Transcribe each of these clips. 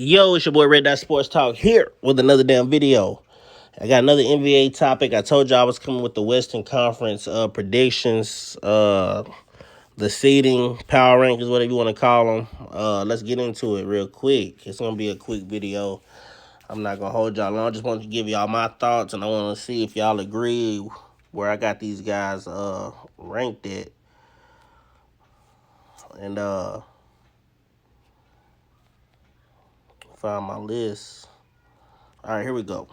Yo, it's your boy Red Dot Sports Talk here with another damn video. I got another NBA topic. I told you I was coming with the Western Conference predictions, the seeding, power rankings, whatever you want to call them. Let's get into it real quick. It's gonna be a quick video. I'm not gonna hold y'all long. I just want to give y'all my thoughts, and I want to see if y'all agree where I got these guys ranked at. And find my list. All right, here we go.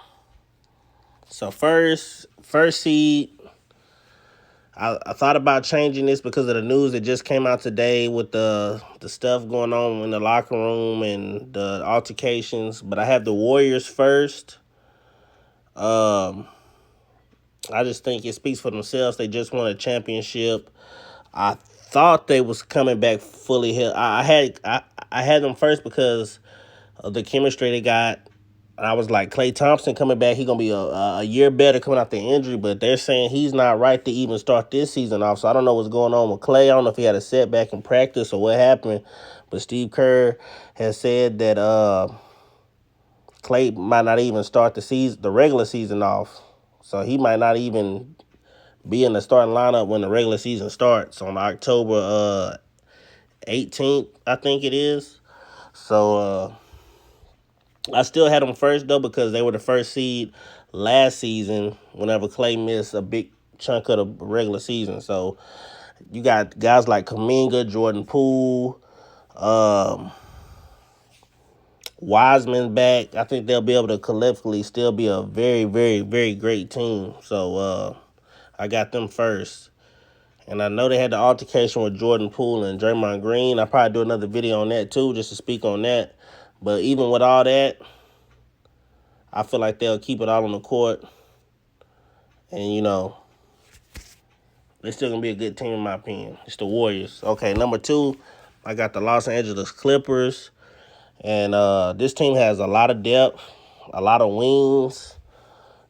So first seed, I thought about changing this because of the news that just came out today with the stuff going on in the locker room and the altercations. But I have the Warriors first. Um, I just think it speaks for themselves. They just won a championship. I thought they was coming back fully healthy. I had them first because of the chemistry they got. I was like, Klay Thompson coming back, he gonna be a year better coming out the injury, but they're saying he's not right to even start this season off. So I don't know what's going on with Klay. I don't know if he had a setback in practice or what happened. But Steve Kerr has said that Klay might not even start the regular season off. So he might not even be in the starting lineup when the regular season starts on October 18th, I think it is. So I still had them first, though, because they were the first seed last season whenever Klay missed a big chunk of the regular season. So you got guys like Kuminga, Jordan Poole, Wiseman back. I think they'll be able to collectively still be a very, very, very great team. So I got them first. And I know they had the altercation with Jordan Poole and Draymond Green. I'll probably do another video on that, too, just to speak on that. But even with all that, I feel like they'll keep it all on the court. And, they're still going to be a good team in my opinion. It's the Warriors. Okay, number two, I got the Los Angeles Clippers. And this team has a lot of depth, a lot of wings,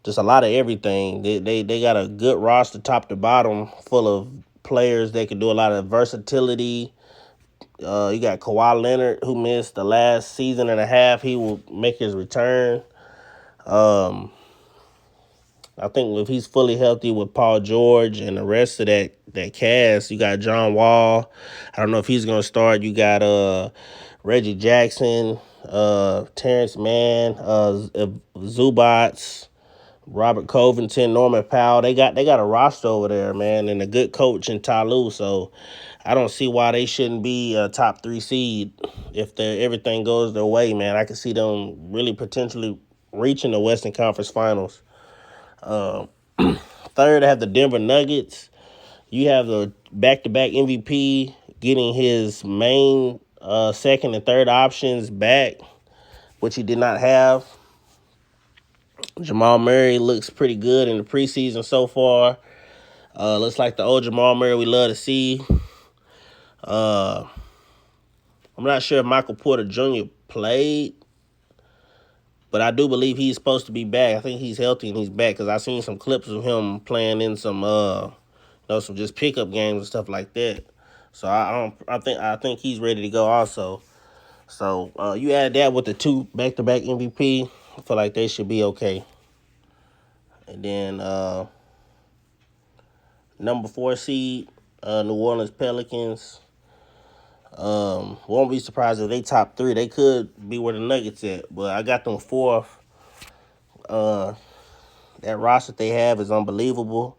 just a lot of everything. They got a good roster top to bottom full of players. They can do a lot of versatility. You got Kawhi Leonard, who missed the last season and a half. He will make his return. I think if he's fully healthy with Paul George and the rest of that cast, you got John Wall. I don't know if he's gonna start. You got Reggie Jackson, Terrence Mann, Zubats, Robert Covington, Norman Powell. They got a roster over there, man, and a good coach in Ty Lue. So I don't see why they shouldn't be a top 3 seed if everything goes their way, man. I can see them really potentially reaching the Western Conference Finals. Third, I have the Denver Nuggets. You have the back-to-back MVP getting his main second and third options back, which he did not have. Jamal Murray looks pretty good in the preseason so far. Looks like the old Jamal Murray we love to see. I'm not sure if Michael Porter Jr. played, but I do believe he's supposed to be back. I think he's healthy and he's back because I've seen some clips of him playing in some some just pickup games and stuff like that. So I think he's ready to go also. So you add that with the 2 back-to-back MVP, I feel like they should be okay. And then number 4 seed, New Orleans Pelicans. Won't be surprised if they top 3. They could be where the Nuggets at, but I got them 4th. That roster they have is unbelievable.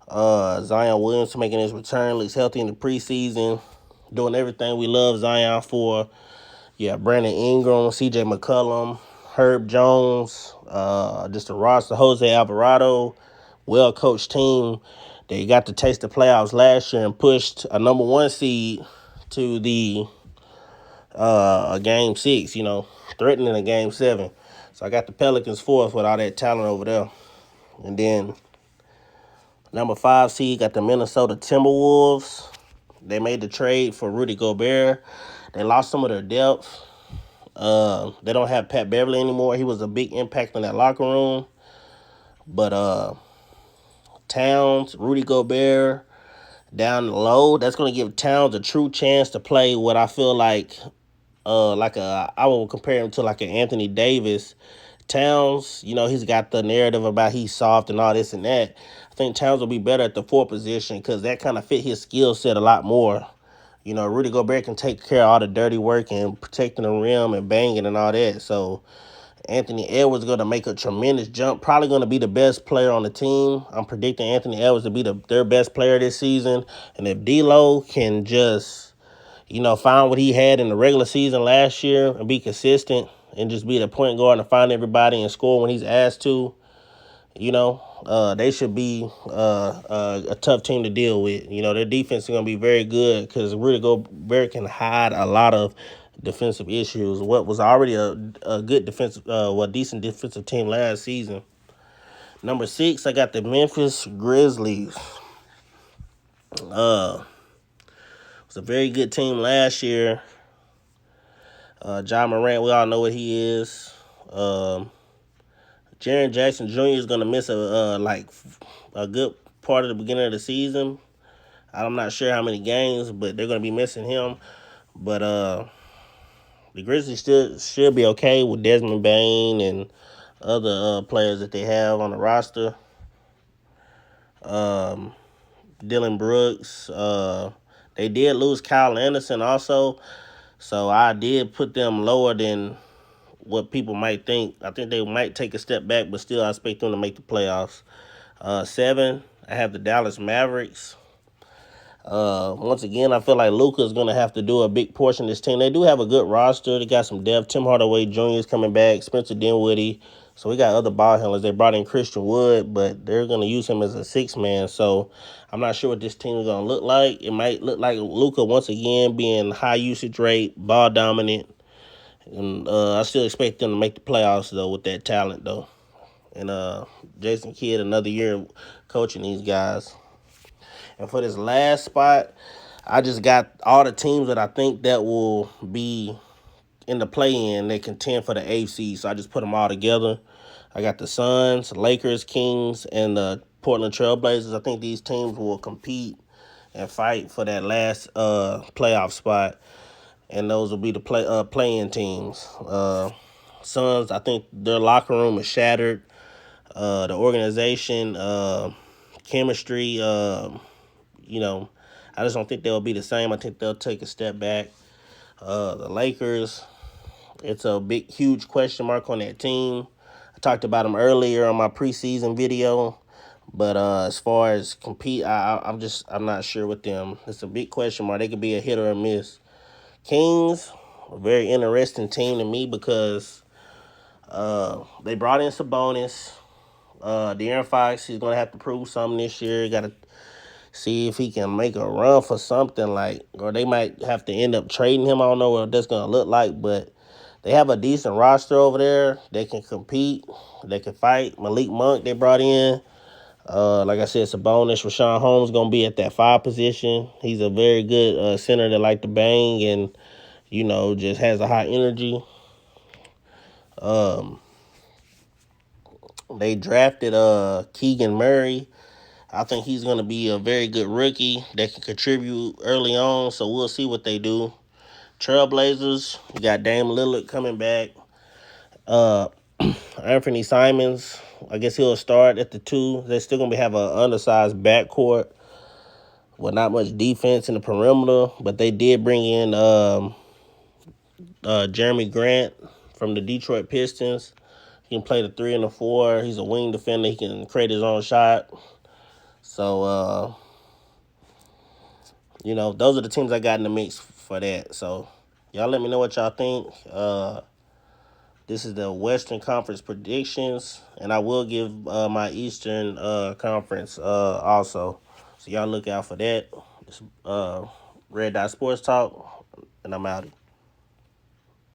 Zion Williams making his return, looks healthy in the preseason, doing everything we love Zion for. Yeah, Brandon Ingram, C.J. McCollum, Herb Jones, just a roster. Jose Alvarado, well-coached team. They got to taste the playoffs last year and pushed a number 1 seed to the game 6, threatening a game 7. So I got the Pelicans 4th with all that talent over there. And then number 5 seed got the Minnesota Timberwolves. They made the trade for Rudy Gobert. They lost some of their depth. They don't have Pat Beverly anymore. He was a big impact in that locker room. But Towns, Rudy Gobert, down low, that's going to give Towns a true chance to play what I feel like I will compare him to like an Anthony Davis. Towns, he's got the narrative about he's soft and all this and that. I think Towns will be better at the 4 position because that kind of fit his skill set a lot more. Rudy Gobert can take care of all the dirty work and protecting the rim and banging and all that. So Anthony Edwards is going to make a tremendous jump. Probably going to be the best player on the team. I'm predicting Anthony Edwards to be their best player this season. And if D'Lo can just, find what he had in the regular season last year and be consistent and just be the point guard and find everybody and score when he's asked to, they should be a tough team to deal with. Their defense is going to be very good because Rudy Gobert can hide a lot of defensive issues. What was already a good decent defensive team last season. Number 6, I got the Memphis Grizzlies. It was a very good team last year. Ja Morant, we all know what he is. Jaren Jackson Jr. is gonna miss a good part of the beginning of the season. I'm not sure how many games, but they're gonna be missing him. But the Grizzlies should be okay with Desmond Bane and other players that they have on the roster. Dylan Brooks. They did lose Kyle Anderson also, so I did put them lower than what people might think. I think they might take a step back, but still I expect them to make the playoffs. 7, I have the Dallas Mavericks. Once again, I feel like Luka is going to have to do a big portion of this team. They do have a good roster. They got some depth. Tim Hardaway Jr. is coming back. Spencer Dinwiddie. So we got other ball handlers. They brought in Christian Wood, but they're going to use him as a 6-man. So I'm not sure what this team is going to look like. It might look like Luka once again being high usage rate, ball dominant. And I still expect them to make the playoffs, though, with that talent, though. And Jason Kidd, another year coaching these guys. And for this last spot, I just got all the teams that I think that will be in the play-in. They contend for the AFC, so I just put them all together. I got the Suns, Lakers, Kings, and the Portland Trailblazers. I think these teams will compete and fight for that last playoff spot. And those will be the play-in teams. Suns, I think their locker room is shattered. The organization, chemistry, I just don't think they'll be the same. I think they'll take a step back. The Lakers, it's a huge question mark on that team. I talked about them earlier on my preseason video. But as far as compete, I'm not sure with them. It's a big question mark. They could be a hit or a miss. Kings, a very interesting team to me because they brought in Sabonis. De'Aaron Fox, he's going to have to prove something this year. Got to see if he can make a run for something or they might have to end up trading him. I don't know what that's going to look like, but they have a decent roster over there. They can compete. They can fight. Malik Monk they brought in. Like I said, Sabonis, Rashawn Holmes going to be at that 5 position. He's a very good center that like to bang and, just has a high energy. They drafted Keegan Murray. I think he's going to be a very good rookie that can contribute early on, so we'll see what they do. Trailblazers, you got Dame Lillard coming back. Anthony Simons, I guess he'll start at the 2. They're still going to have an undersized backcourt with not much defense in the perimeter, but they did bring in Jeremy Grant from the Detroit Pistons. He can play the 3 and the 4. He's a wing defender. He can create his own shot. So, those are the teams I got in the mix for that. So, y'all let me know what y'all think. This is the Western Conference predictions, and I will give my Eastern Conference also. So, y'all look out for that. It's Red Dot Sports Talk, and I'm out.